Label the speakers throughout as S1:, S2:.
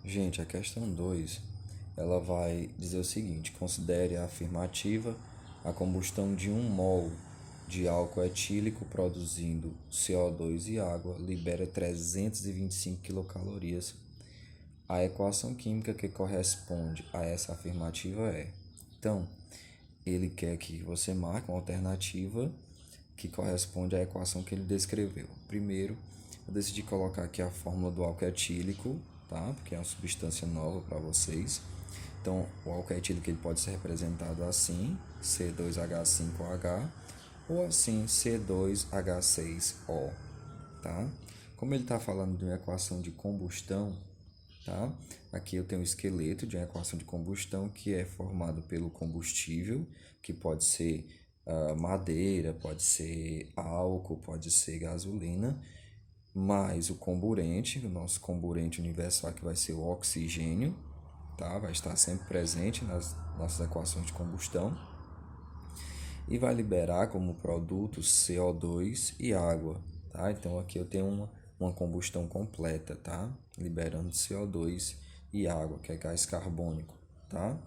S1: Gente, a questão 2, ela vai dizer o seguinte: considere a afirmativa a combustão de 1 mol de álcool etílico produzindo CO2 e água libera 325 quilocalorias. A equação química que corresponde a essa afirmativa é. Então, ele quer que você marque uma alternativa que corresponde à equação que ele descreveu. Primeiro, eu decidi colocar aqui a fórmula do álcool etílico, tá? Porque é uma substância nova para vocês. Então, o álcool etílico ele pode ser representado assim, C2H5OH, ou assim, C2H6O, tá? Como ele está falando de uma equação de combustão, tá? Aqui eu tenho o esqueleto de uma equação de combustão que é formado pelo combustível, que pode ser madeira, pode ser álcool, pode ser gasolina, mais o comburente, o nosso comburente universal que vai ser o oxigênio, tá? Vai estar sempre presente nas nossas equações de combustão e vai liberar como produtos CO2 e água, tá? Então aqui eu tenho uma combustão completa, tá? Liberando CO2 e água, que é gás carbônico, tá?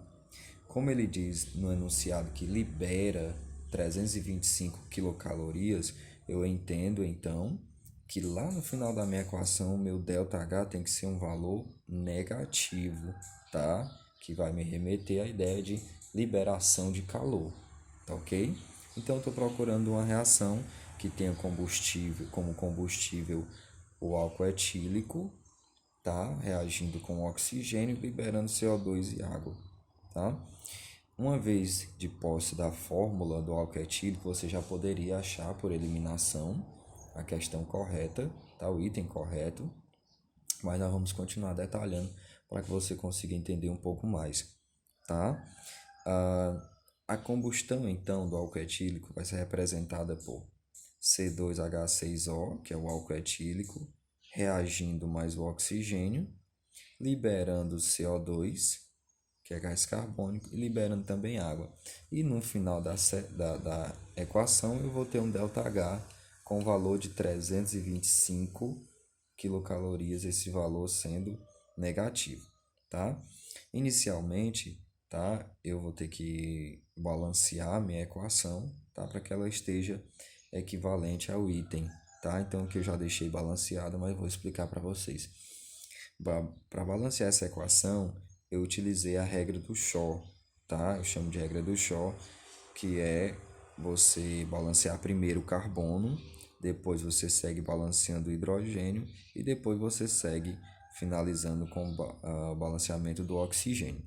S1: Como ele diz no enunciado que libera 325 quilocalorias, eu entendo então que lá no final da minha equação, o meu ΔH tem que ser um valor negativo, tá? Que vai me remeter à ideia de liberação de calor, tá ok? Então, eu estou procurando uma reação que tenha combustível, como combustível o álcool etílico, tá? Reagindo com oxigênio, liberando CO2 e água, tá? Uma vez de posse da fórmula do álcool etílico, você já poderia achar por eliminação a questão correta, tá? O item correto, mas nós vamos continuar detalhando para que você consiga entender um pouco mais, tá? A combustão, então, do álcool etílico vai ser representada por C2H6O, que é o álcool etílico, reagindo mais o oxigênio, liberando CO2, que é gás carbônico, e liberando também água. E no final da equação eu vou ter um ΔH com o valor de 325 quilocalorias, esse valor sendo negativo, tá? Inicialmente, tá, eu vou ter que balancear a minha equação, tá, para que ela esteja equivalente ao item, tá? Então, que eu já deixei balanceado, mas vou explicar para vocês. Para balancear essa equação, eu utilizei a regra do Shaw, tá? Eu chamo de regra do Shaw, que é você balancear primeiro o carbono, depois você segue balanceando o hidrogênio e depois você segue finalizando com o balanceamento do oxigênio.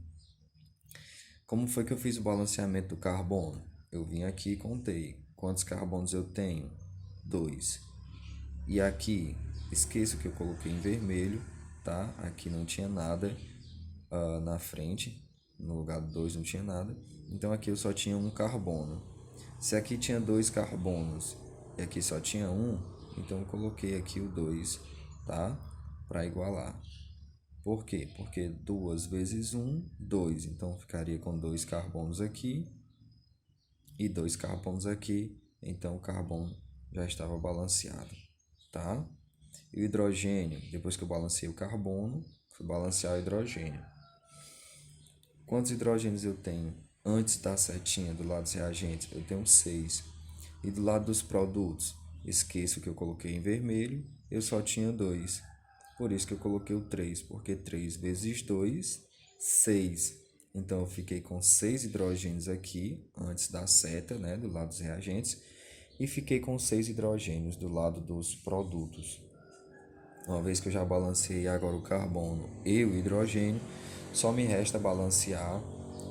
S1: Como foi que eu fiz o balanceamento do carbono? Eu vim aqui e contei quantos carbonos eu tenho? 2. E aqui, esqueço que eu coloquei em vermelho, tá? Aqui não tinha nada na frente, no lugar do 2 não tinha nada. Então aqui eu só tinha um carbono. Se aqui tinha 2 carbonos e aqui só tinha um, então eu coloquei aqui o 2, tá? Para igualar. Por quê? Porque 2 vezes 1, 2. Então ficaria com 2 carbonos aqui e 2 carbonos aqui. Então o carbono já estava balanceado, tá? E o hidrogênio, depois que eu balanceei o carbono, fui balancear o hidrogênio. Quantos hidrogênios eu tenho? Antes da setinha do lado dos reagentes, eu tenho 6. E do lado dos produtos, esqueço que eu coloquei em vermelho, eu só tinha 2. Por isso que eu coloquei o 3, porque 3 vezes 2, 6. Então eu fiquei com 6 hidrogênios aqui, antes da seta, né, do lado dos reagentes, e fiquei com 6 hidrogênios do lado dos produtos. Uma vez que eu já balanceei agora o carbono e o hidrogênio, só me resta balancear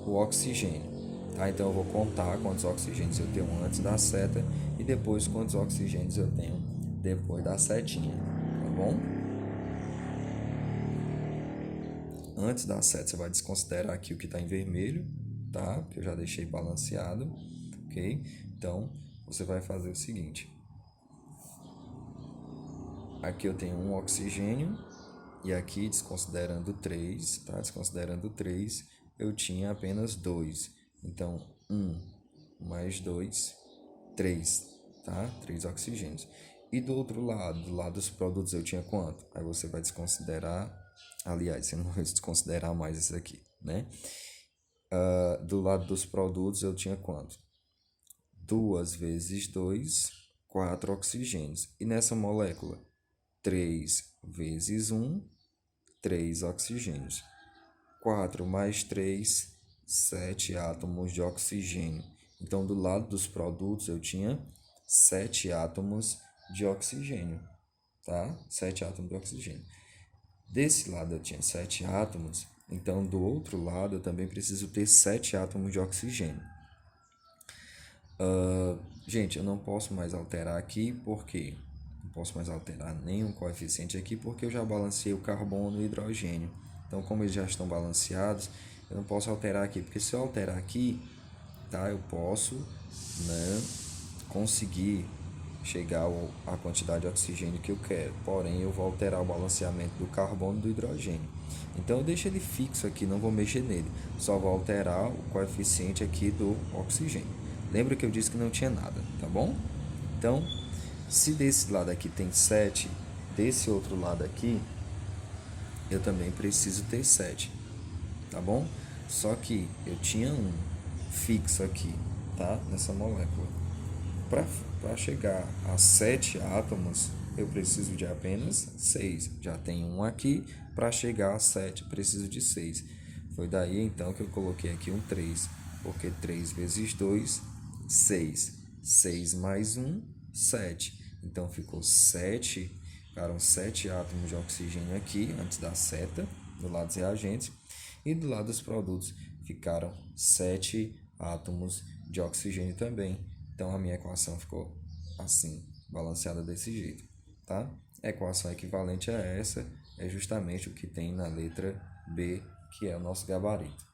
S1: o oxigênio. Tá? Então eu vou contar quantos oxigênios eu tenho antes da seta e depois quantos oxigênios eu tenho depois da setinha, tá bom? Antes da seta você vai desconsiderar aqui o que está em vermelho, tá? Que eu já deixei balanceado, ok? Então você vai fazer o seguinte. Aqui eu tenho um oxigênio e aqui, desconsiderando 3, tá? Desconsiderando 3, eu tinha apenas 2. Então, 1 mais 2, 3, tá? 3 oxigênios. E do outro lado, do lado dos produtos, eu tinha quanto? Aí você vai desconsiderar Aliás, eu não vou desconsiderar mais isso aqui, né? Do lado dos produtos eu tinha quanto? 2 vezes 2, 4 oxigênios. E nessa molécula? 3 vezes 1, 3 oxigênios. 4 mais 3, 7 átomos de oxigênio. Então, do lado dos produtos, eu tinha 7 átomos de oxigênio, tá? 7 átomos de oxigênio. Desse lado eu tinha 7 átomos, então do outro lado eu também preciso ter 7 átomos de oxigênio. Gente, eu não posso mais alterar aqui, porque não posso mais alterar nenhum coeficiente aqui, porque eu já balanceei o carbono e o hidrogênio. Então, como eles já estão balanceados, eu não posso alterar aqui, porque se eu alterar aqui, tá, eu posso, né, conseguir chegar à quantidade de oxigênio que eu quero, porém eu vou alterar o balanceamento do carbono e do hidrogênio. Então eu deixo ele fixo aqui, não vou mexer nele, só vou alterar o coeficiente aqui do oxigênio. Lembra que eu disse que não tinha nada, tá bom? Então, se desse lado aqui tem 7, desse outro lado aqui eu também preciso ter 7, tá bom? Só que eu tinha um fixo aqui, tá? Nessa molécula. Para chegar a 7 átomos, eu preciso de apenas 6. Já tem um aqui, para chegar a 7, preciso de 6. Foi daí então que eu coloquei aqui um 3, porque 3 vezes 2, 6. 6 mais 1, 7. Então ficou 7, ficaram 7 átomos de oxigênio aqui, antes da seta, do lado dos reagentes. E do lado dos produtos ficaram 7 átomos de oxigênio também. Então a minha equação ficou assim, balanceada desse jeito, tá? A equação equivalente a essa é justamente o que tem na letra B, que é o nosso gabarito.